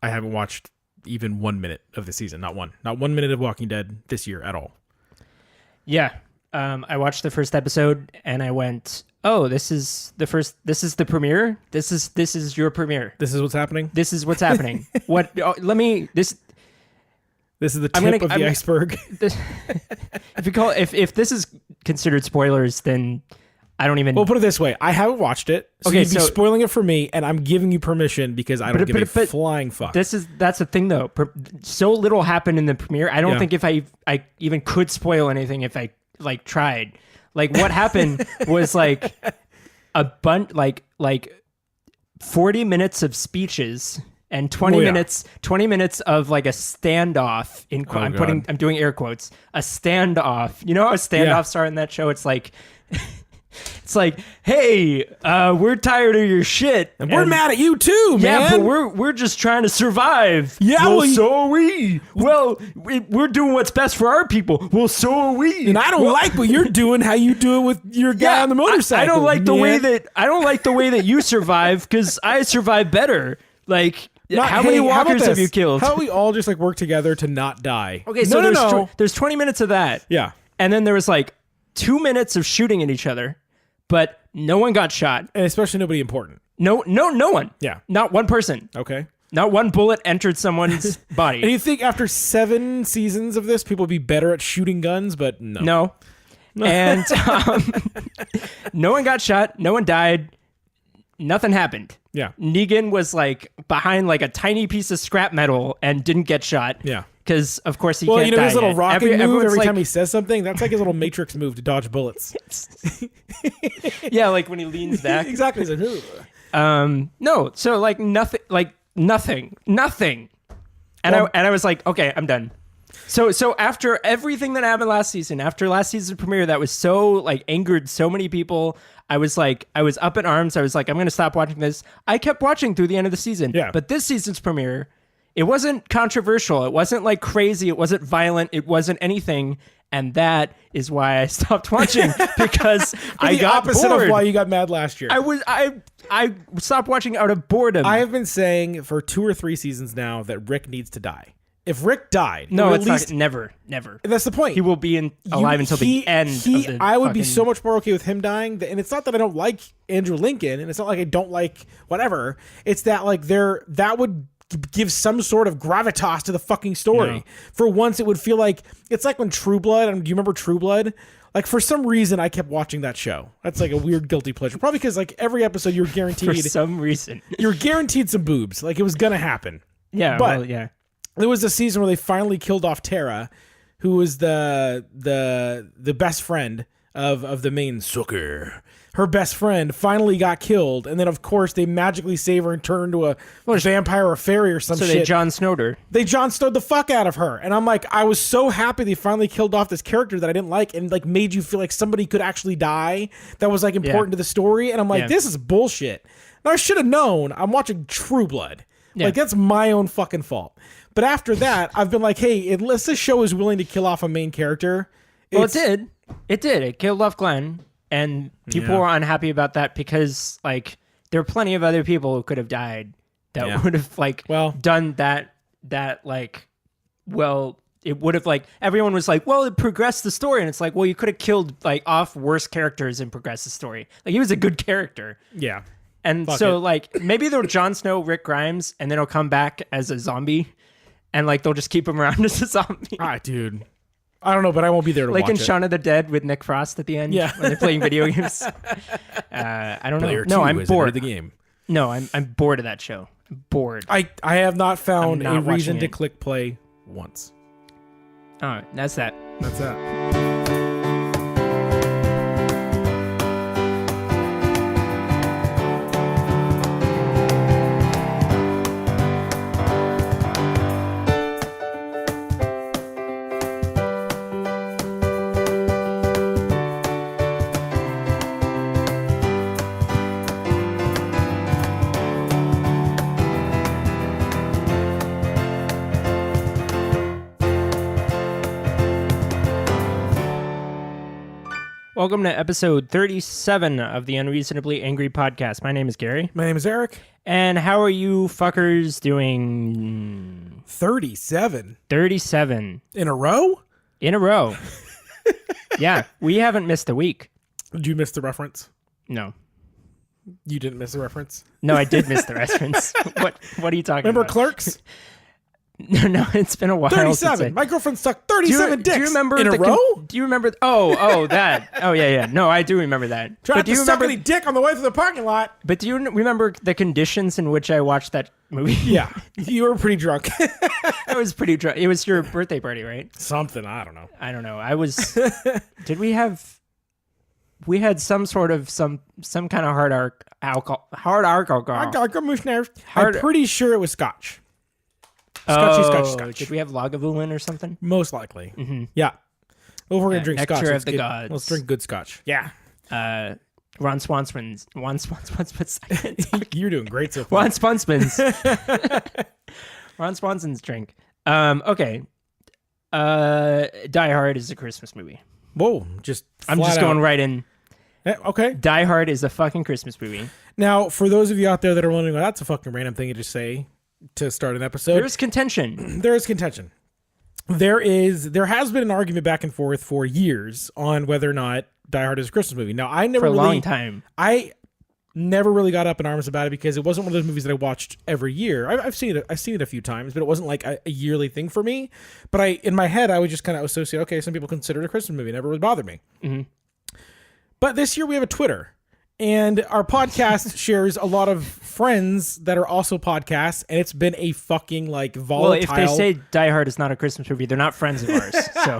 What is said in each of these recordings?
I haven't watched even 1 minute of the season. Not 1 minute of Walking Dead this year at all. Yeah. I watched the first episode and I went, oh, this is the premiere. This is your premiere. This is what's happening. This is what's happening. What? Oh, this is the tip of the iceberg. If this is considered spoilers, then I don't even. Well, put it this way: I haven't watched it, so you'd be spoiling it for me, and I'm giving you permission because I don't give a flying fuck. That's the thing, though. So little happened in the premiere. I don't think if I even could spoil anything if I tried. Like what happened was like a bunch like 40 minutes of speeches. And 20 minutes of like a standoff I'm doing air quotes, a standoff. You know how standoffs are in that show? It's like, hey, we're tired of your shit. And we're mad at you too, man. Yeah, but we're just trying to survive. Yeah, well, so are we. Well, we're doing what's best for our people. Well, so are we. And I don't like what you're doing, how you do it with your guy on the motorcycle. I don't like the way that you survive because I survive better. Like, how many walkers have you killed? How about we all just work together to not die? Okay, so there's 20 minutes of that. Yeah. And then there was 2 minutes of shooting at each other, but no one got shot. And especially nobody important. No one. Yeah. Not one person. Okay. Not one bullet entered someone's body. And you think after 7 seasons of this, people would be better at shooting guns, but no. And no one got shot. No one died. Nothing happened. Yeah. Negan was behind a tiny piece of scrap metal and didn't get shot. Yeah. Because of course he can't die. Well, his little yet. rocking move every time he says something, that's like his little Matrix move to dodge bullets. Yeah, when he leans back. Exactly. No, so nothing. And I was like, okay, I'm done. So after everything that happened last season, after last season's premiere that was so angered so many people, I was up in arms. I was like, I'm going to stop watching this. I kept watching through the end of the season. Yeah. But this season's premiere, it wasn't controversial. It wasn't crazy. It wasn't violent. It wasn't anything. And that is why I stopped watching because I got opposite bored. of why you got mad last year. I stopped watching out of boredom. I have been saying for 2 or 3 seasons now that Rick needs to die. If Rick died, no, it's not. Never. That's the point. He will be alive until the end. I would be so much more okay with him dying. And it's not that I don't like Andrew Lincoln, and it's not like I don't like whatever. It's that that would give some sort of gravitas to the fucking story. No. For once, it would feel like it's like when True Blood. Do you remember True Blood? For some reason, I kept watching that show. That's a weird guilty pleasure. Probably because every episode you're guaranteed. For some reason, you're guaranteed some boobs. It was gonna happen. Yeah, but yeah. There was a season where they finally killed off Tara, who was the best friend of the main sucker. Her best friend finally got killed, and then of course they magically save her and turn her into a vampire or fairy or some shit. So they Jon Snowed her. They Jon Snowed the fuck out of her, and I'm like, I was so happy they finally killed off this character that I didn't like, and made you feel like somebody could actually die that was important to the story, and I'm like, this is bullshit. And I should have known. I'm watching True Blood. Yeah. That's my own fucking fault. But after that, I've been like, hey, unless this show is willing to kill off a main character. Well, it did. It did. It killed off Glenn. And people were unhappy about that because, there are plenty of other people who could have died that would have, done that, it would have, everyone was like, well, it progressed the story. And it's like, well, you could have killed, off worse characters and progressed the story. He was a good character. Yeah. And maybe they'll Jon Snow Rick Grimes, and then he'll come back as a zombie. And they'll just keep him around as a zombie. Dude. I don't know, but I won't be there to watch it. In Shaun of the Dead with Nick Frost at the end when they're playing video games. I don't know. No, I'm bored. The game. No, I'm bored of that show. I'm bored. I have not found a reason to click play once. All right, that's that. That's that. Welcome to episode 37 of the Unreasonably Angry Podcast. My name is Gary. My name is Eric. And how are you fuckers doing? 37. 37. In a row? In a row. Yeah, we haven't missed a week. Did you miss the reference? No. You didn't miss the reference? No, I did miss the reference. What are you talking Remember about? Clerks? No, it's been a while. 37. My girlfriend sucked 37 dicks. Do you remember in a row? Do you remember? That. Oh, yeah. No, I do remember that. Tried to suck any dick on the way through the parking lot. But do you remember the conditions in which I watched that movie? Yeah. You were pretty drunk. I was pretty drunk. It was your birthday party, right? Something. I don't know. I was... We had some kind of hard alcohol. I'm pretty sure it was scotch. Scotch. Did we have Lagavulin or something? Most likely. Mm-hmm. Yeah. Well, if we're going to drink scotch. Nectar of the gods. Let's drink good scotch. Yeah. Ron Swansman's. You're doing great so far. Ron Swansman's. Ron Swanson's drink. Okay. Die Hard is a Christmas movie. Whoa. I'm just going right in. Okay. Die Hard is a fucking Christmas movie. Now, for those of you out there that are wondering, well, that's a fucking random thing to just say to start an episode. There's contention. There is contention. There has been an argument back and forth for years on whether or not Die Hard is a Christmas movie. Now, I never long time. I never really got up in arms about it because it wasn't one of those movies that I watched every year. I've seen it a few times, but it wasn't like a yearly thing for me. But in my head, I would just kind of associate, okay, some people consider it a Christmas movie. It never really bothered me. Mm-hmm. But this year we have a Twitter. And our podcast shares a lot of friends that are also podcasts, and it's been a fucking volatile. Well, if they say Die Hard is not a Christmas movie, they're not friends of ours. So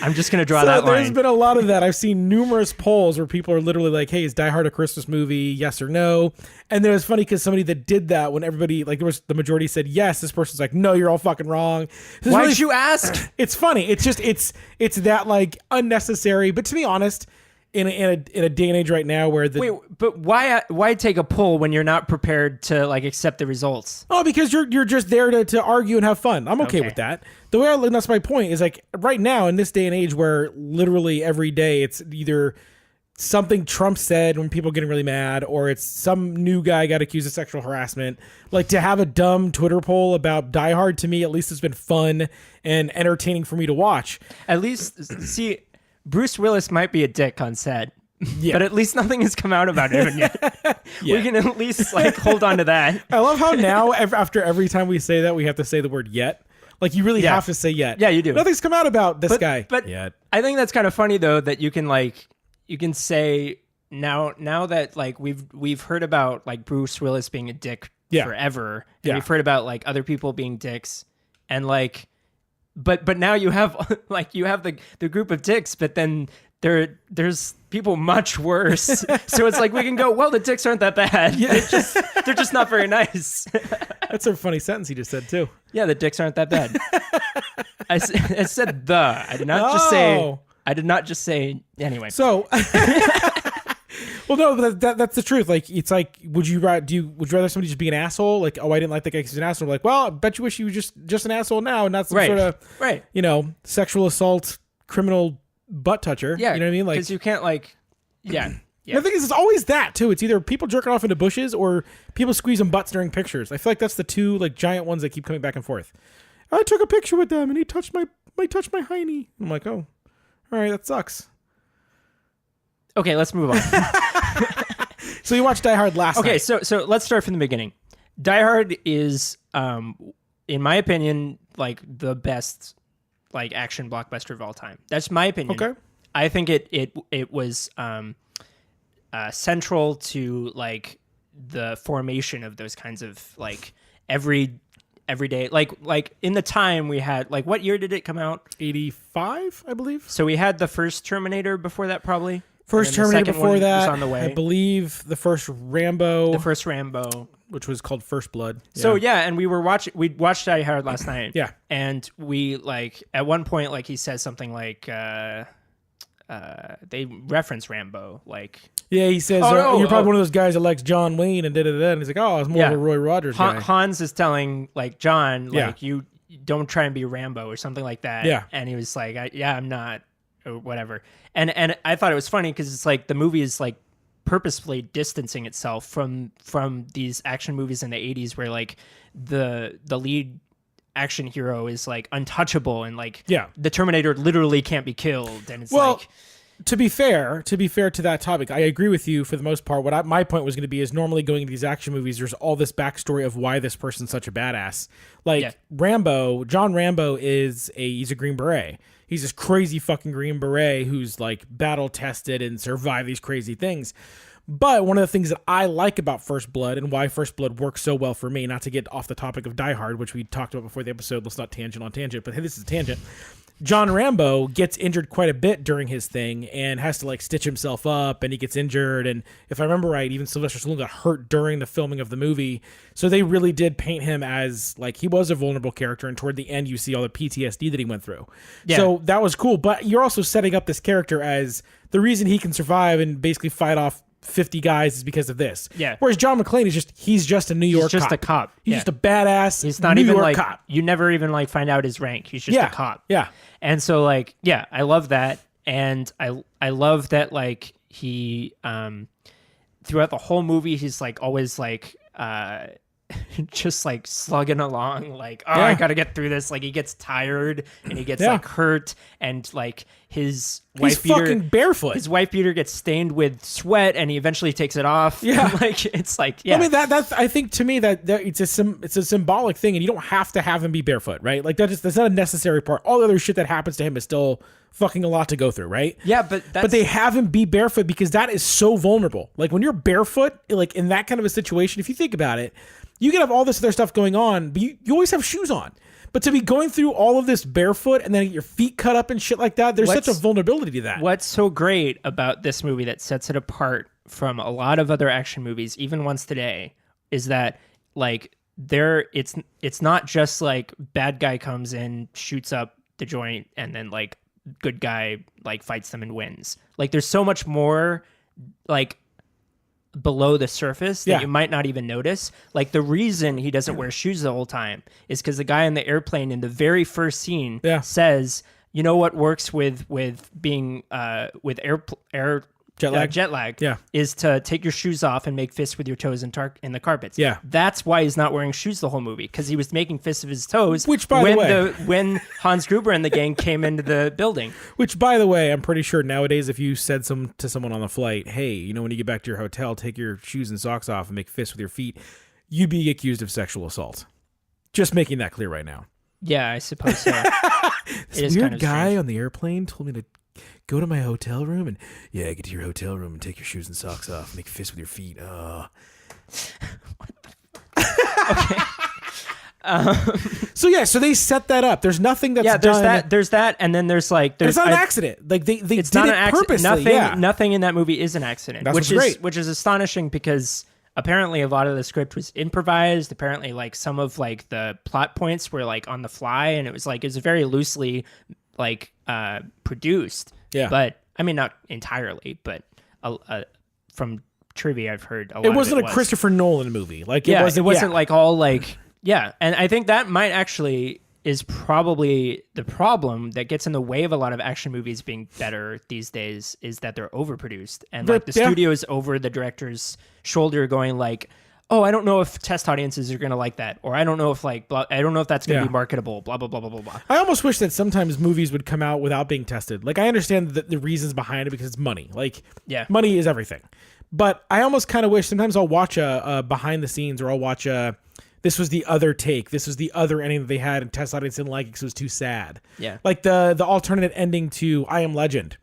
I'm just going to draw that line. There's been a lot of that. I've seen numerous polls where people are literally like, hey, is Die Hard a Christmas movie? Yes or no? And then it was funny because somebody that did that, when everybody, the majority said yes, this person's like, no, you're all fucking wrong. Why did you ask? It's funny. It's just, it's that unnecessary. But to be honest, in a day and age right now where but why take a poll when you're not prepared to accept the results? Oh, because you're just there to argue and have fun. I'm okay with that. The way that's my point is right now in this day and age where literally every day it's either something Trump said when people are getting really mad, or it's some new guy got accused of sexual harassment. To have a dumb Twitter poll about Die Hard, to me at least, has been fun and entertaining for me to watch. At least see. Bruce Willis might be a dick on set, yeah. But at least nothing has come out about him yet. Yeah. We can at least hold on to that. I love how now after every time we say that, we have to say the word yet. You really have to say yet. Yeah, you do. Nothing's come out about this guy. But yet. I think that's kind of funny though that you can say now that we've heard about Bruce Willis being a dick forever, and we've heard about other people being dicks, and But now you have the group of dicks, but then there's people much worse. So it's we can go, well, the dicks aren't that bad. Yeah. They're just not very nice. That's a funny sentence he just said too. Yeah, the dicks aren't that bad. I said the. I did not just say anyway. So well, no, but that's the truth. It's would you rather somebody just be an asshole? Oh, I didn't like that guy because he's an asshole. Well, I bet you wish he was just an asshole now and not some sort of sexual assault criminal butt toucher. Yeah, you know what I mean? Because you can't yeah. The thing is, it's always that too. It's either people jerking off into bushes or people squeezing butts during pictures. I feel like that's the two giant ones that keep coming back and forth. I took a picture with them and he touched my hiney. I'm like, oh, all right, that sucks. Okay, let's move on. So you watched Die Hard last night. Okay, so let's start from the beginning. Die Hard is, in my opinion, the best action blockbuster of all time. That's my opinion. Okay. I think it was central to the formation of those kinds of every day in the time we had what year did it come out? 85, I believe. So we had the first Terminator before that, probably. First Terminator before that, on the way. I believe the first Rambo. Which was called First Blood. Yeah. So yeah, and we watched Die Hard last night. Yeah. And we at one point he says something they reference Rambo Yeah, he says you're probably one of those guys that likes John Wayne and da-da-da, and he's like, oh, I was more of a Roy Rogers guy. Hans is telling John you don't try and be Rambo or something like that. Yeah. And he was like, I'm not or whatever. And I thought it was funny because it's like the movie is like purposefully distancing itself from these action movies in the 80s where like the lead action hero is like untouchable and like the Terminator literally can't be killed, and it's like. To be fair to that topic, I agree with you for the most part. My point was going to be is normally going into these action movies, there's all this backstory of why this person's such a badass. Like John Rambo he's a Green Beret. He's this crazy fucking Green Beret who's like battle tested and survived these crazy things. But one of the things that I like about First Blood and why First Blood works so well for me, not to get off the topic of Die Hard, which we talked about before the episode, let's not tangent on tangent, but hey, this is a tangent. John Rambo gets injured quite a bit during his thing and has to like stitch himself up, and he gets injured. And if I remember right, even Sylvester Stallone got hurt during the filming of the movie. So they really did paint him as like he was a vulnerable character. And toward the end, you see all the PTSD that he went through. Yeah. So that was cool. But you're also setting up this character as the reason he can survive and basically fight off 50 guys is because of this. Yeah. Whereas John McClane is he's just a New York cop. He's just a cop. He's just a badass. He's not New even York like cop. You never even like find out his rank. He's just a cop. Yeah. And so like I love that, and I love that like he throughout the whole movie he's like always like just like slugging along like I gotta get through this. Like he gets tired and he gets like hurt, and like his wife beater fucking barefoot. His wife beater gets stained with sweat, and he eventually takes it off. Yeah, like it's like I mean that's I think to me that it's a symbolic thing, and you don't have to have him be barefoot, right? Like that's not a necessary part. All the other shit that happens to him is still fucking a lot to go through, right? Yeah, but they have him be barefoot because that is so vulnerable. Like when you're barefoot, like in that kind of a situation, if you think about it. You can have all this other stuff going on, but you always have shoes on. But to be going through all of this barefoot and then get your feet cut up and shit like that, there's such a vulnerability to that. What's so great about this movie that sets it apart from a lot of other action movies, even ones today, is that like it's not just like bad guy comes in, shoots up the joint, and then like good guy like fights them and wins. Like there's so much more like below the surface that you might not even notice. Like the reason he doesn't wear shoes the whole time is because the guy in the airplane in the very first scene says, you know what works with being with air jet lag is to take your shoes off and make fists with your toes in the carpets. Yeah. That's why he's not wearing shoes the whole movie, because he was making fists of his toes Which, by the way, when Hans Gruber and the gang came into the building. Which, by the way, I'm pretty sure nowadays if you said to someone on the flight, hey, you know, when you get back to your hotel, take your shoes and socks off and make fists with your feet, you'd be accused of sexual assault. Just making that clear right now. Yeah, I suppose so. This weird guy on the airplane told me to go to my hotel room and get to your hotel room and take your shoes and socks off, make fists with your feet. What the So they set that up. There's nothing that's done. There's that, and then there's it's not an accident. Like they it's did not it an accident. purposely. Nothing in that movie is an accident. That's what's great. Which is astonishing because apparently a lot of the script was improvised. Apparently, like some of like the plot points were like on the fly, and it was very loosely like produced. Yeah, but I mean not entirely, but from trivia I've heard a lot. It wasn't a Christopher Nolan movie. Like it wasn't like all like. Yeah, and I think that might actually is probably the problem that gets in the way of a lot of action movies being better these days, is that they're overproduced, and like the studio is over the director's shoulder going like, oh, I don't know if test audiences are going to like that, or I don't know if I don't know if that's going to be marketable, blah, blah, blah, blah, blah, blah. I almost wish that sometimes movies would come out without being tested. Like I understand the reasons behind it because it's money. Like money is everything. But I almost kind of wish sometimes I'll watch a behind the scenes, or I'll watch this was the other take. This was the other ending that they had, and test audience didn't like it because it was too sad. Yeah. Like the alternate ending to I Am Legend.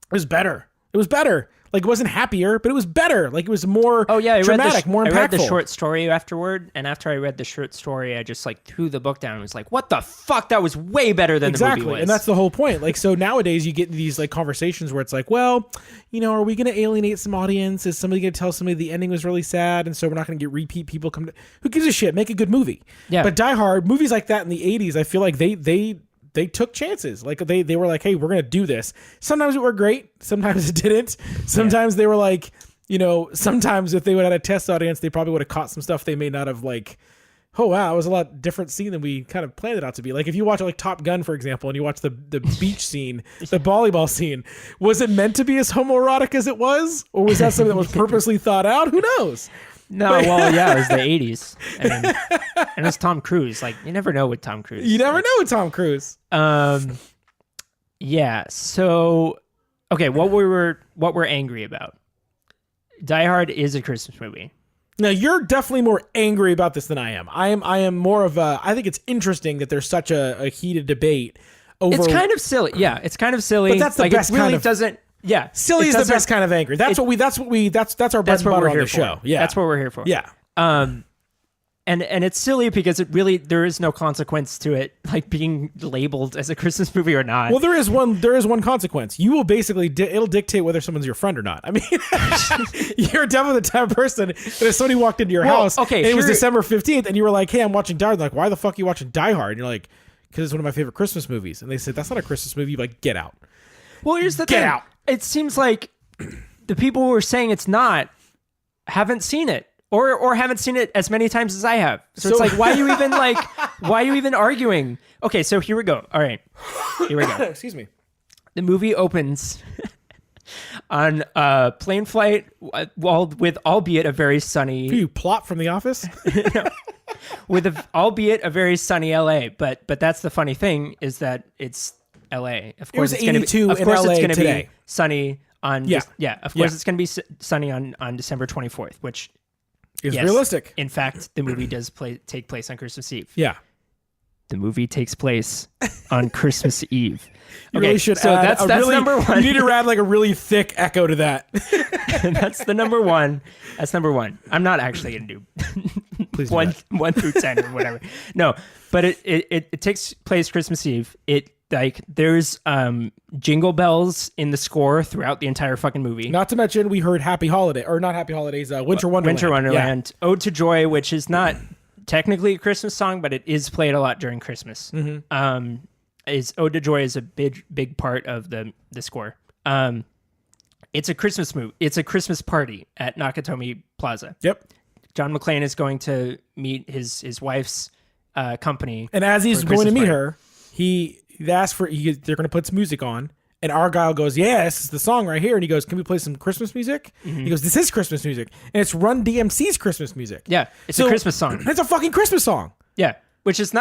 It was better. It was better. Like it wasn't happier, but it was better. Like it was more dramatic, more impactful. I read the short story afterward, and after I read the short story, I just like threw the book down and was like, what the fuck? That was way better than the movie was. And that's the whole point. Like, so nowadays you get these like conversations where it's like, well, you know, are we going to alienate some audience? Is somebody going to tell somebody the ending was really sad, and so we're not going to get repeat people come to... Who gives a shit? Make a good movie. Yeah. But Die Hard, movies like that in the 80s, I feel like they took chances. Like they were like, hey, we're going to do this. Sometimes it worked great. Sometimes it didn't. Sometimes they were like, you know, sometimes if they would have had a test audience, they probably would have caught some stuff they may not have like oh wow, it was a lot different scene than we kind of planned it out to be. Like if you watch like Top Gun, for example, and you watch the beach scene, the volleyball scene, was it meant to be as homoerotic as it was? Or was that something that was purposely thought out? Who knows? No, well, yeah, it was the 80s. And it's Tom Cruise. Like, you never know with Tom Cruise. You never know with Tom Cruise. Yeah, so, okay, what we're angry about. Die Hard is a Christmas movie. Now, you're definitely more angry about this than I am. I am more of a... I think it's interesting that there's such a heated debate over... It's kind of silly. Yeah, it's kind of silly. But that's the best it really kind of... doesn't... Yeah. Silly is the best kind of angry. That's our bread and butter on the show. Yeah. That's what we're here for. Yeah. And it's silly because there is no consequence to it, like being labeled as a Christmas movie or not. Well, there is one consequence. You will basically it'll dictate whether someone's your friend or not. I mean, you're definitely the type of person that if somebody walked into your house, and it was December 15th, and you were like, "Hey, I'm watching Die Hard." Like, why the fuck are you watching Die Hard? And you're like, "Because it's one of my favorite Christmas movies." And they said, "That's not a Christmas movie." You're like, "Get out." Well, here's the thing. Get out. It seems like the people who are saying it's not haven't seen it. Or haven't seen it as many times as I have. So it's like, why are you even arguing? Okay, so here we go. All right. Here we go. Excuse me. The movie opens on a plane flight with albeit a very sunny... You plot from The Office? Albeit a very sunny LA. But that's the funny thing is that it's LA. Of course, it's going to be... Of course, it's going to be sunny on... Of course, it's going to be sunny on December 24th, which... is realistic. In fact, the movie does take place on Christmas Eve. Yeah. The movie takes place on Christmas Eve. You really should add that's number one. You need to add like a really thick echo to that. That's the number one. That's number one. I'm not actually going to do Please one through 10 or whatever. No, but it takes place Christmas Eve. There's jingle bells in the score throughout the entire fucking movie. Not to mention we heard Happy Holiday, or not Happy Holidays, Winter Wonderland. Winter Wonderland. Yeah. Ode to Joy, which is not technically a Christmas song, but it is played a lot during Christmas. Mm-hmm. Ode to Joy is a big part of the score. It's a Christmas movie. It's a Christmas party at Nakatomi Plaza. Yep. John McClane is going to meet his wife's company. And as he's going to meet her, he asks they're going to put some music on, and Argyle goes, "Yeah, this is the song right here." And he goes, "Can we play some Christmas music?" Mm-hmm. He goes, "This is Christmas music," and it's Run DMC's Christmas music. Yeah, it's a Christmas song. It's a fucking Christmas song. Yeah, which is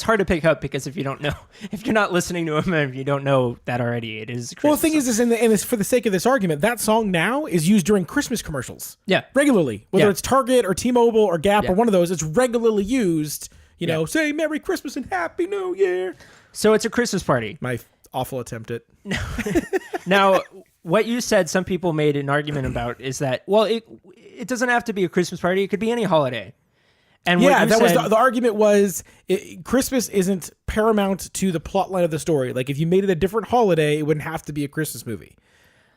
hard to pick up because if you're not listening to him, and if you don't know that already, it is a Christmas Well, the thing song. is, for the sake of this argument, that song now is used during Christmas commercials. Yeah, regularly, whether it's Target or T-Mobile or Gap or one of those, it's regularly used. You know, say Merry Christmas and Happy New Year. So it's a Christmas party. My awful attempt at... Now, what you said some people made an argument about is that, well, it doesn't have to be a Christmas party. It could be any holiday. And the argument was Christmas isn't paramount to the plot line of the story. Like, if you made it a different holiday, it wouldn't have to be a Christmas movie.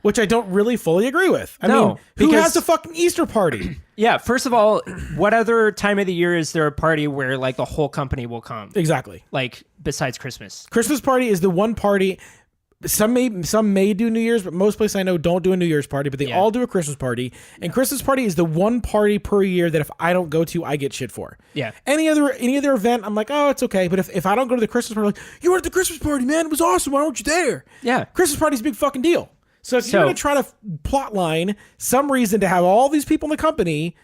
Which I don't really fully agree with. I mean, who has a fucking Easter party? Yeah, first of all, what other time of the year is there a party where like the whole company will come? Exactly. Like besides Christmas. Christmas party is the one party. Some may do New Year's, but most places I know don't do a New Year's party, but they all do a Christmas party. And Christmas party is the one party per year that if I don't go to, I get shit for. Yeah. Any other event, I'm like, oh, it's okay. But if I don't go to the Christmas party, like, you were at the Christmas party, man. It was awesome. Why weren't you there? Yeah. Christmas party's a big fucking deal. So if you're going to try to plot line some reason to have all these people in the company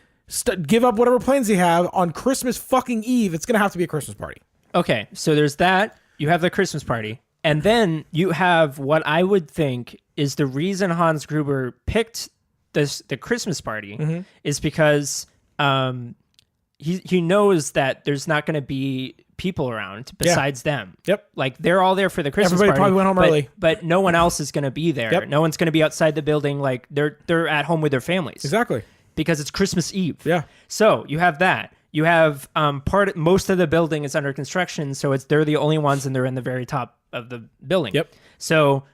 give up whatever plans they have on Christmas fucking Eve, it's going to have to be a Christmas party. Okay, so there's that. You have the Christmas party. And then you have what I would think is the reason Hans Gruber picked the Christmas party is because he knows that there's not going to be people around besides them. Yep. Like they're all there for the Christmas party. Everybody probably went home early. But no one else is going to be there. Yep. No one's going to be outside the building. Like they're at home with their families. Exactly. Because it's Christmas Eve. Yeah. So you have that. You have most of the building is under construction, so they're the only ones and they're in the very top of the building. Yep. So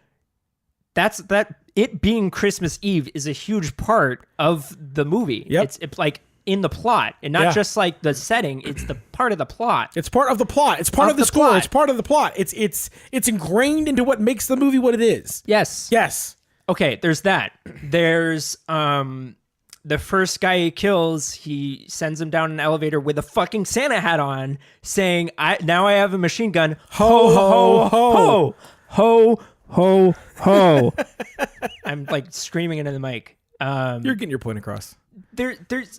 that's it being Christmas Eve is a huge part of the movie. Yep. It's like in the plot and not just like the setting, it's the part of the plot. It's part of the plot. It's part of the score. It's part of the plot. It's ingrained into what makes the movie what it is. Yes. Yes. Okay, there's that. There's the first guy he kills, he sends him down an elevator with a fucking Santa hat on, saying, now I have a machine gun. Ho, ho, ho, ho, ho, ho. I'm like screaming into the mic. You're getting your point across.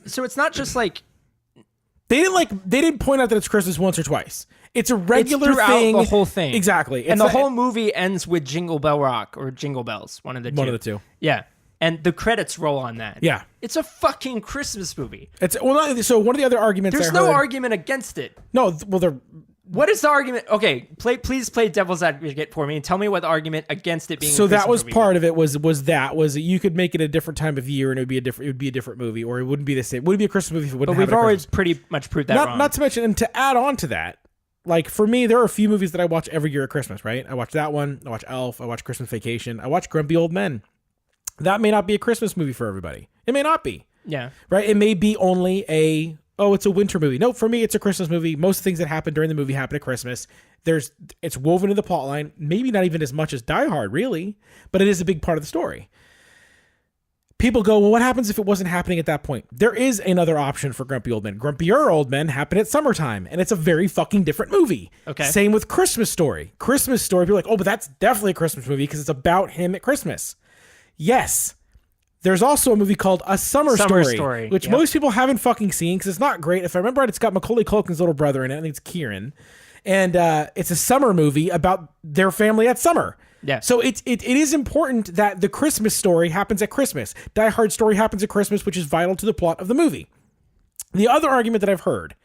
So it's not just like they didn't point out that it's Christmas once or twice. It's a regular thing. The whole thing. Exactly. And the whole movie ends with Jingle Bell Rock or Jingle Bells, one of the two. Yeah. And the credits roll on that. Yeah. It's a fucking Christmas movie. So one of the other arguments There's no argument against it. No, well, what is the argument? Okay, please play devil's advocate for me and tell me what the argument against it being. So a Christmas that was movie part of it. Was that you could make it a different time of year and it would be a different movie, or it wouldn't be the same. It wouldn't be a Christmas movie if it wouldn't. But have we've always pretty much proved that wrong. Not to mention, and to add on to that, like for me, there are a few movies that I watch every year at Christmas. Right? I watch that one. I watch Elf. I watch Christmas Vacation. I watch Grumpy Old Men. That may not be a Christmas movie for everybody. It may not be. Yeah. Right? It may be only it's a winter movie. No, for me, it's a Christmas movie. Most things that happen during the movie happen at Christmas. It's woven into the plot line. Maybe not even as much as Die Hard, really, but it is a big part of the story. People go, well, what happens if it wasn't happening at that point? There is another option for Grumpy Old Men. Grumpier Old Men happen at summertime, and it's a very fucking different movie. Okay. Same with Christmas Story. Christmas Story, people are like, oh, but that's definitely a Christmas movie because it's about him at Christmas. Yes. There's also a movie called A Summer Story, which most people haven't fucking seen because it's not great. If I remember right, it's got Macaulay Culkin's little brother in it. I think it's Kieran. And it's a summer movie about their family at summer. Yeah. So it is important that the Christmas story happens at Christmas. Die Hard story happens at Christmas, which is vital to the plot of the movie. The other argument that I've heard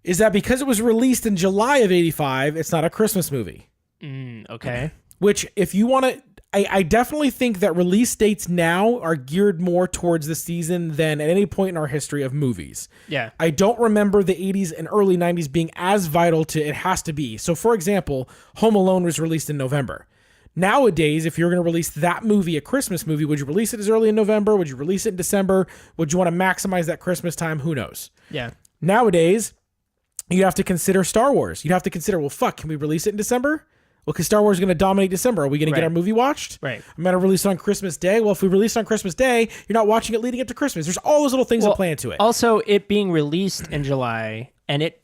is that because it was released in July of '85, it's not a Christmas movie. Okay. Which, if you want to... I definitely think that release dates now are geared more towards the season than at any point in our history of movies. Yeah. I don't remember the 80s and early 90s being as vital to it has to be. So, for example, Home Alone was released in November. Nowadays, if you're going to release that movie, a Christmas movie, would you release it as early in November? Would you release it in December? Would you want to maximize that Christmas time? Who knows? Yeah. Nowadays, you have to consider Star Wars. You have to consider, well, fuck, can we release it in December? Well, because Star Wars is going to dominate December. Are we going to get our movie watched? Right. I'm going to release it on Christmas Day. Well, if we release it on Christmas Day, you're not watching it leading up to Christmas. There's all those little things that play into it. Also, it being released in July and it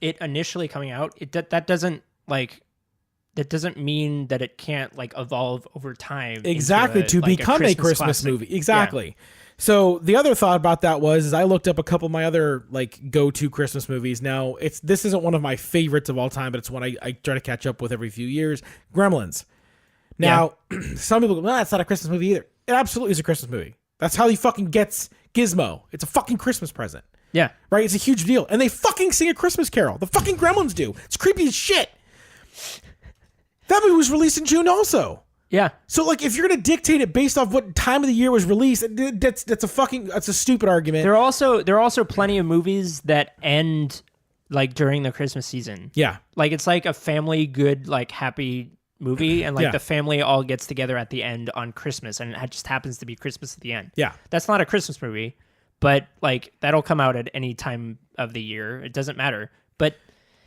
initially coming out, that doesn't mean that it can't evolve over time. Exactly, to become a Christmas movie. Exactly. Yeah. So the other thought about that is I looked up a couple of my other go-to Christmas movies. Now this isn't one of my favorites of all time, but it's one I try to catch up with every few years. Gremlins. Now, some people go, well, that's not a Christmas movie either. It absolutely is a Christmas movie. That's how he fucking gets Gizmo. It's a fucking Christmas present. Yeah. Right? It's a huge deal. And they fucking sing a Christmas carol. The fucking Gremlins do. It's creepy as shit. That movie was released in June also. Yeah. So if you're gonna dictate it based off what time of the year was released, that's a stupid argument. There are also plenty of movies that end during the Christmas season. Yeah. It's a family good happy movie and the family all gets together at the end on Christmas and it just happens to be Christmas at the end. Yeah. That's not a Christmas movie, but that'll come out at any time of the year. It doesn't matter. But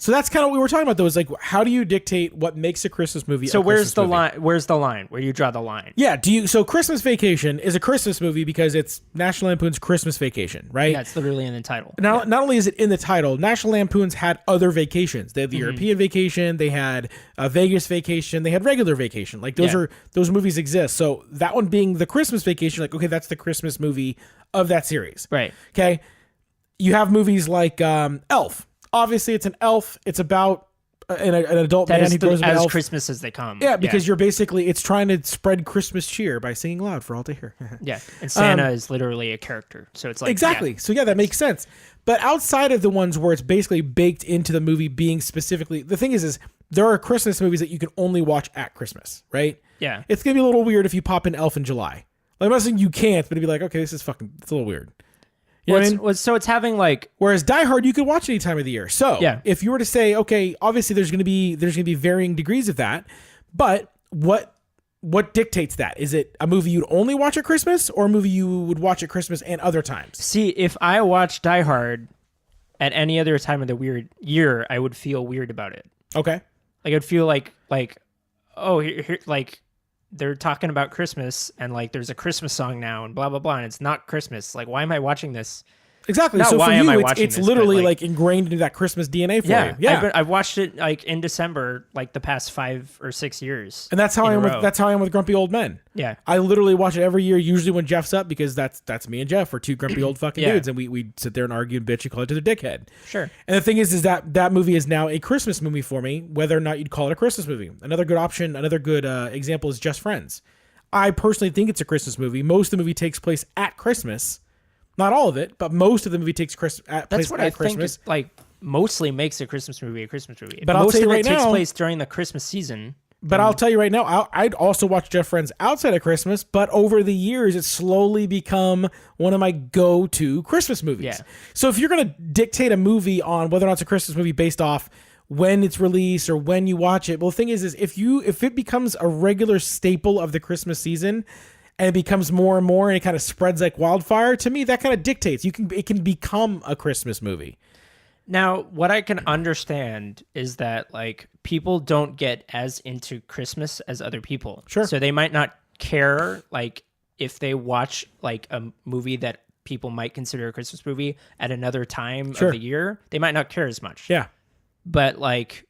so that's kind of what we were talking about, though, is how do you dictate what makes a Christmas movie? So where's the line? Where's the line? Where do you draw the line? Yeah. So Christmas Vacation is a Christmas movie because it's National Lampoon's Christmas Vacation, right? Yeah, it's literally in the title. Not only is it in the title, National Lampoon's had other vacations. They had the European Vacation, they had a Vegas Vacation, they had regular vacation. Those movies exist. So that one being the Christmas Vacation, okay, that's the Christmas movie of that series. Right. Okay. You have movies like Elf. Obviously, it's an elf. It's about an adult man who grows up as elf. Christmas as they come. Yeah, because you're it's trying to spread Christmas cheer by singing loud for all to hear. Yeah, and Santa is literally a character, so it's exactly. Yeah. So that makes sense. But outside of the ones where it's basically baked into the movie being specifically, the thing is there are Christmas movies that you can only watch at Christmas, right? Yeah, it's gonna be a little weird if you pop in Elf in July. I'm not saying you can't, but it'd be okay, this is it's a little weird. You know what I mean? So it's having whereas Die Hard you could watch any time of the year. So if you were to say, okay, obviously there's gonna be varying degrees of that, but what dictates that? Is it a movie you'd only watch at Christmas or a movie you would watch at Christmas and other times? See, if I watch Die Hard at any other time of the weird year, I would feel weird about it. Okay. I'd feel they're talking about Christmas and like there's a Christmas song now and blah blah blah and it's not Christmas. Like, why am I watching this? Exactly. Not so why for am you, I it's, watching it's this, literally but, like ingrained into that Christmas DNA for you. Yeah. I've watched it like in December, like the past 5 or 6 years. And that's how I am with Grumpy Old Men. Yeah. I literally watch it every year, usually when Jeff's up, because that's me and Jeff. We're two grumpy old fucking dudes, and we sit there and argue and bitch and call each other dickhead. Sure. And the thing is that movie is now a Christmas movie for me, whether or not you'd call it a Christmas movie. Another good option, another good example is Just Friends. I personally think it's a Christmas movie. Most of the movie takes place at Christmas. Not all of it, but most of the movie takes place at Christmas. That's what I think is, like, mostly makes a Christmas movie a Christmas movie. But I'll tell you right now, most of it takes place during the Christmas season. But I'll tell you right now, I'd also watch Just Friends outside of Christmas, but over the years, it's slowly become one of my go-to Christmas movies. Yeah. So if you're going to dictate a movie on whether or not it's a Christmas movie based off when it's released or when you watch it, well, the thing is if it becomes a regular staple of the Christmas season, and it becomes more and more, and it kind of spreads like wildfire, to me, that kind of dictates. It can become a Christmas movie. Now, what I can understand is that, like, people don't get as into Christmas as other people. Sure. So they might not care, like, if they watch, like, a movie that people might consider a Christmas movie at another time of the year. They might not care as much. Yeah. But I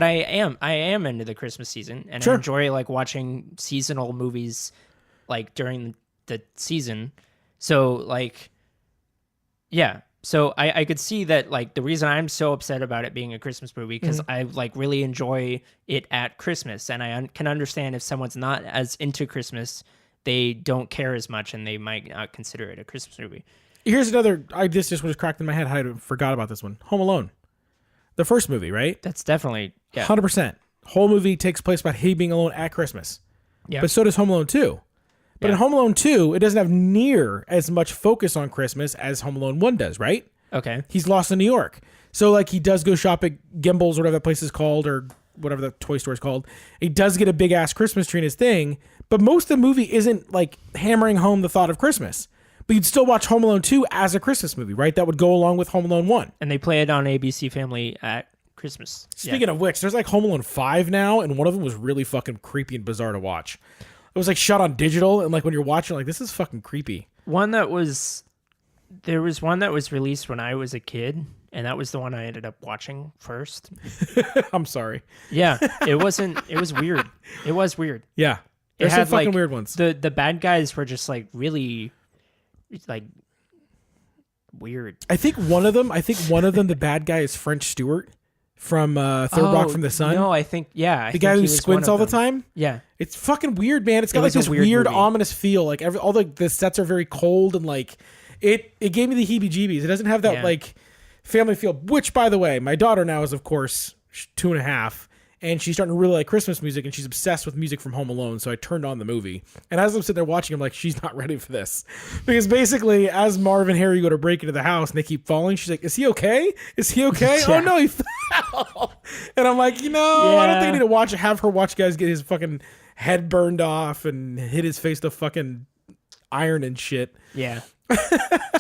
am into the Christmas season, and I enjoy, like, watching seasonal movies, like, during the season. So, like, yeah. So I could see that, like, the reason I'm so upset about it being a Christmas movie, because I, like, really enjoy it at Christmas, and I can understand if someone's not as into Christmas, they don't care as much, and they might not consider it a Christmas movie. Here's another, this just was cracked in my head. I forgot about this one. Home Alone. The first movie, right? That's definitely, 100%. Whole movie takes place about he being alone at Christmas. Yeah. But so does Home Alone 2. But in Home Alone 2, it doesn't have near as much focus on Christmas as Home Alone 1 does, right? Okay. He's lost in New York. So, like, he does go shop at Gimbel's or whatever that place is called, or whatever the toy store is called. He does get a big-ass Christmas tree in his thing, but most of the movie isn't, like, hammering home the thought of Christmas. But you'd still watch Home Alone 2 as a Christmas movie, right? That would go along with Home Alone 1. And they play it on ABC Family at Christmas. Speaking of which, there's, like, Home Alone 5 now, and one of them was really fucking creepy and bizarre to watch. It was, like, shot on digital, and, like, when you're watching, like, this is fucking creepy. There was one that was released when I was a kid, and that was the one I ended up watching first. I'm sorry. Yeah, it was weird. It was weird. Yeah. There's some fucking weird ones. The bad guys were just, like, really, like, weird. I think one of them, the bad guy is French Stewart from Third Rock from the Sun. No, I think the guy who squints all the time. Yeah, it's fucking weird, man. It's got like this weird ominous feel. Like all the sets are very cold, and like it gave me the heebie-jeebies. It doesn't have that like family feel. Which, by the way, my daughter now is of course 2.5. And she's starting to really like Christmas music, and she's obsessed with music from Home Alone. So I turned on the movie. And as I'm sitting there watching, I'm like, she's not ready for this. Because basically, as Marv and Harry go to break into the house and they keep falling, she's like, is he okay? Is he okay? Oh, no, he fell. And I'm like, I don't think I need to have her watch guys get his fucking head burned off and hit his face with fucking iron and shit. Yeah.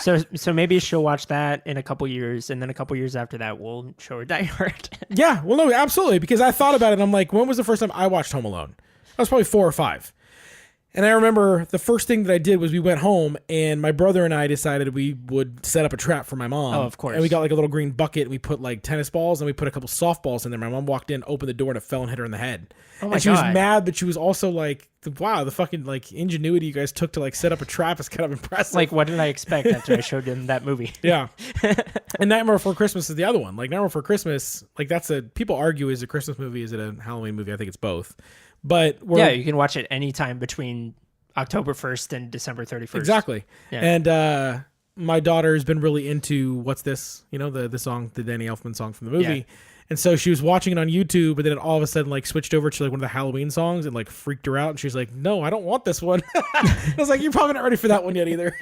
So maybe she'll watch that in a couple years, and then a couple years after that we'll show her Die Hard. Yeah, well, no, absolutely, because I thought about it, and I'm like, when was the first time I watched Home Alone? I was probably 4 or 5. And I remember the first thing that I did was we went home, and my brother and I decided we would set up a trap for my mom. Oh, of course. And we got like a little green bucket, and we put like tennis balls, and we put a couple softballs in there. My mom walked in, opened the door, and it fell and hit her in the head. Oh my and she God. was mad, but she was also like, wow, the fucking like ingenuity you guys took to like set up a trap is kind of impressive. Like, what did I expect after I showed him that movie? Yeah. And Nightmare Before Christmas is the other one. Like Nightmare Before Christmas, like people argue, is it a Christmas movie? Is it a Halloween movie? I think it's both. But you can watch it anytime between October 1st and December 31st. Exactly. Yeah. And my daughter's been really into What's This? The song, the Danny Elfman song from the movie. Yeah. And so she was watching it on YouTube, but then it all of a sudden like switched over to like one of the Halloween songs and like freaked her out. And she's like, no, I don't want this one. I was like, you're probably not ready for that one yet either.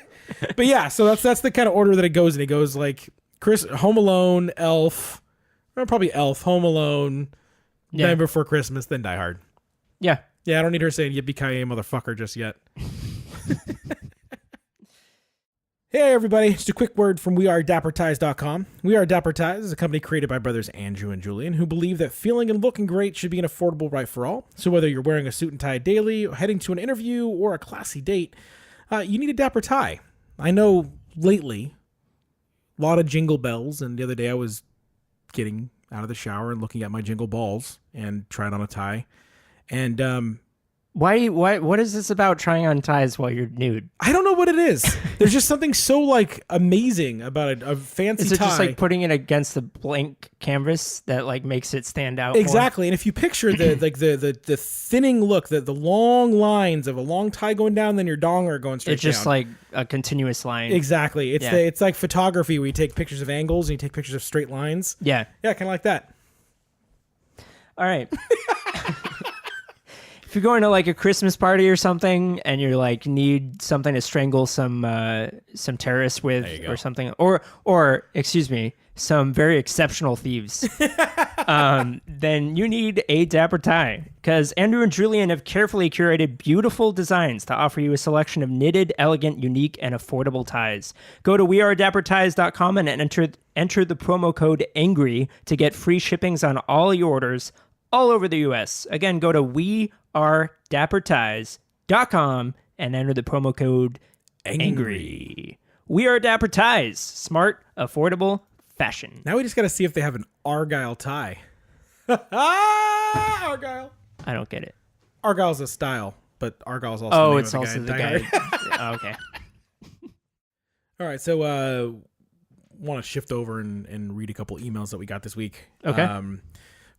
But yeah, so that's the kind of order that it goes in. It goes like Home Alone, Elf, or probably Elf, Home Alone, Night Before Christmas, then Die Hard. Yeah. Yeah, I don't need her saying Yippee Ki Yay, motherfucker just yet. Hey everybody, just a quick word from wearedapperties.com. We Are Dapperties is a company created by brothers Andrew and Julian who believe that feeling and looking great should be an affordable right for all. So whether you're wearing a suit and tie daily, or heading to an interview, or a classy date, you need a dapper tie. I know lately, a lot of jingle bells, and the other day I was getting out of the shower and looking at my jingle balls and trying on a tie. And Why? What is this about trying on ties while you're nude? I don't know what it is. There's just something so like amazing about a fancy tie. Is it just like putting it against the blank canvas that like makes it stand out? Exactly. And if you picture the thinning look, the long lines of a long tie going down, then your dong are going straight down. It's just like a continuous line. Exactly. It's like photography where you take pictures of angles and you take pictures of straight lines. Yeah. Yeah, kind of like that. All right. If you're going to like a Christmas party or something and you're like need something to strangle some terrorists with or something, or excuse me, some very exceptional thieves, then you need a dapper tie, because Andrew and Julian have carefully curated beautiful designs to offer you a selection of knitted, elegant, unique, and affordable ties. Go to wearedapperties.com and enter the promo code ANGRY to get free shippings on all your orders all over the U.S. Again, go to wearedapperties.com and enter the promo code ANGRY. We Are Dapper Ties. Smart, affordable fashion. Now we just got to see if they have an Argyle tie. Argyle. I don't get it. Argyle's a style, but Argyle's also it's also the guy. Okay. All right, so want to shift over and read a couple emails that we got this week. Okay.